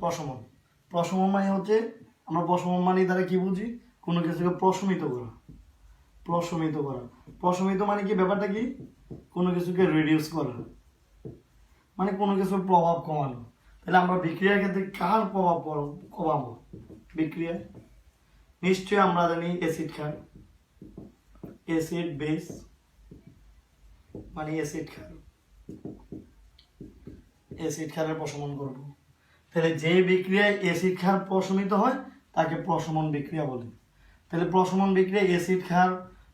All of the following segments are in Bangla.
প্রশমন। প্রশমন মানে হচ্ছে আমরা প্রশমন মানে দ্বারা কি বুঝি? কোনো কিছুকে প্রশমিত করা। প্রশমিত করা, প্রশমিত মানে কি? ব্যাপারটা কি? কোনো কিছুকে রিডিউস করা, মানে কোনো কিছুর প্রভাব কমানো। তাহলে আমরা বিক্রিয়ার ক্ষেত্রে কার প্রভাব কমাবো? বিক্রিয়া নিশ্চয়ই আমরা জানি অ্যাসিড ক্ষার, অ্যাসিড বেস মানে অ্যাসিড ক্ষার, অ্যাসিড ক্ষারের প্রশমন করব। তাহলে যে বিক্রিয়ায় অ্যাসিড ক্ষার প্রশমিত হয় তাকে প্রশমন বিক্রিয়া বলে। তাহলে প্রশমন বিক্রিয়ায় অ্যাসিড ক্ষার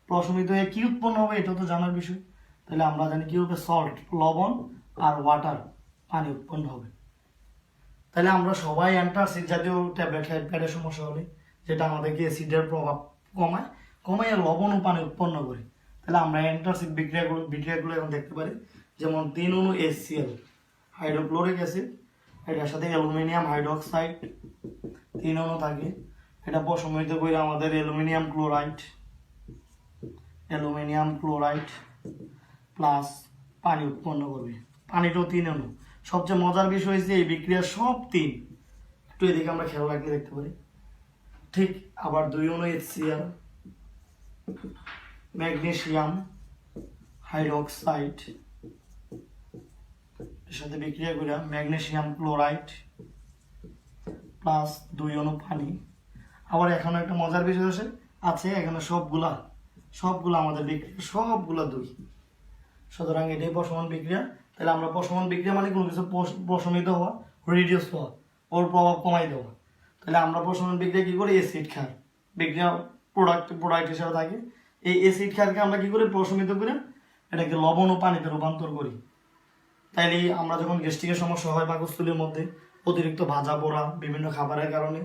প্রশমিত হয়ে কি উৎপন্ন হবে এটা তো জানার বিষয়। তাহলে আমরা জানি কি হবে? সল্ট, লবণ, আর ওয়াটার, পানি উৎপন্ন হবে। তাহলে আমরা সবাই অ্যান্টাসিড জাতীয় ট্যাবলেট খাই পেটের সমস্যা হলে, যেটা আমাদেরকে অ্যাসিডের প্রভাব কমায় লবণ ও পানি উৎপন্ন করে। তাহলে আমরা অ্যান্টাসিড বিক্রিয়াগুলো এখন দেখতে পারি। যেমন 3 অণু HCl, হাইড্রোক্লোরিক অ্যাসিড, এটার সাথে অ্যালুমিনিয়াম হাইড্রোক্সাইড 3 অণু থাকে। এটা প্রশমিত করে আমাদের অ্যালুমিনিয়াম ক্লোরাইড প্লাস পানি উৎপন্ন করবে। পানিটাও 3 অণু। সবচেয়ে মজার বিষয় হচ্ছে এই বিক্রিয়া সব 3। একটু এদিকে আমরা খেয়াল রাখলে দেখতে পারি। ঠিক আবার 2 অণু HCl, ম্যাগনেসিয়াম হাইড্রোক্সাইড এর সাথে বিক্রিয়া করে ম্যাগনেসিয়াম ক্লোরাইড প্লাস 2 অণু পানি। আবার এখানে একটা মজার বিষয় আছে এখানে সবগুলা আমাদের বিক্রিয়া সবগুলা 2। সুতরাং এটাই প্রশমন বিক্রিয়া। তাহলে আমরা প্রশমন বিক্রিয়া মানে কোনো কিছু প্রশমিত হওয়া, রিডিউস হওয়া, ওর প্রভাব কমাই দেওয়া। তাহলে আমরা প্রশমন বিক্রিয়া কি করি? অ্যাসিড ক্ষার বিক্রিয়া প্রোডাক্ট হিসেবে থাকে। এই অ্যাসিড ক্ষারকে আমরা কি করি? প্রশমিত করে এটাকে লবণ ও পানিতে রূপান্তর করি। তাইলে আমরা যখন গ্যাস্ট্রিকের সমস্যা হয় পাকস্থলীর মধ্যে, অতিরিক্ত ভাজা পোড়া বিভিন্ন খাবারের কারণে,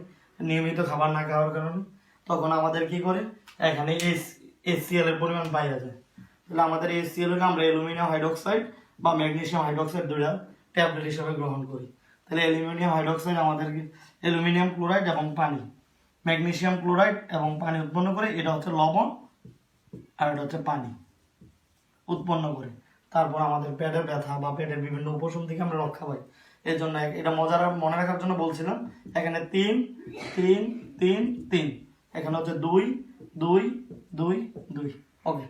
নিয়মিত খাবার না খাওয়ার কারণে, তখন আমাদের কি করে? এখানে HCl এর পরিমাণ বাইরে যায়। তাহলে আমাদের HCl কে আমরা অ্যালুমিনিয়াম হাইড্রোক্সাইড বা ম্যাগনেসিয়াম হাইড্রোক্সাইড দুইটা ট্যাবলেট হিসেবে গ্রহণ করি। তাহলে অ্যালুমিনিয়াম হাইড্রোক্সাইড আমাদেরকে অ্যালুমিনিয়াম ক্লোরাইড এবং পানি, ম্যাগনেসিয়াম ক্লোরাইড এবং পানি উৎপন্ন করে। এটা হচ্ছে লবণ আর এটা হচ্ছে পানি উৎপন্ন করে। তারপর আমাদের পেটের ব্যথা বা পেটের বিভিন্ন উপশম থেকে আমরা রক্ষা পাই। এর জন্য এটা মনে রাখার জন্য বলছিলাম। এখানে 3 3 3 3, এখানে হচ্ছে 2 2 2 2। ওকে।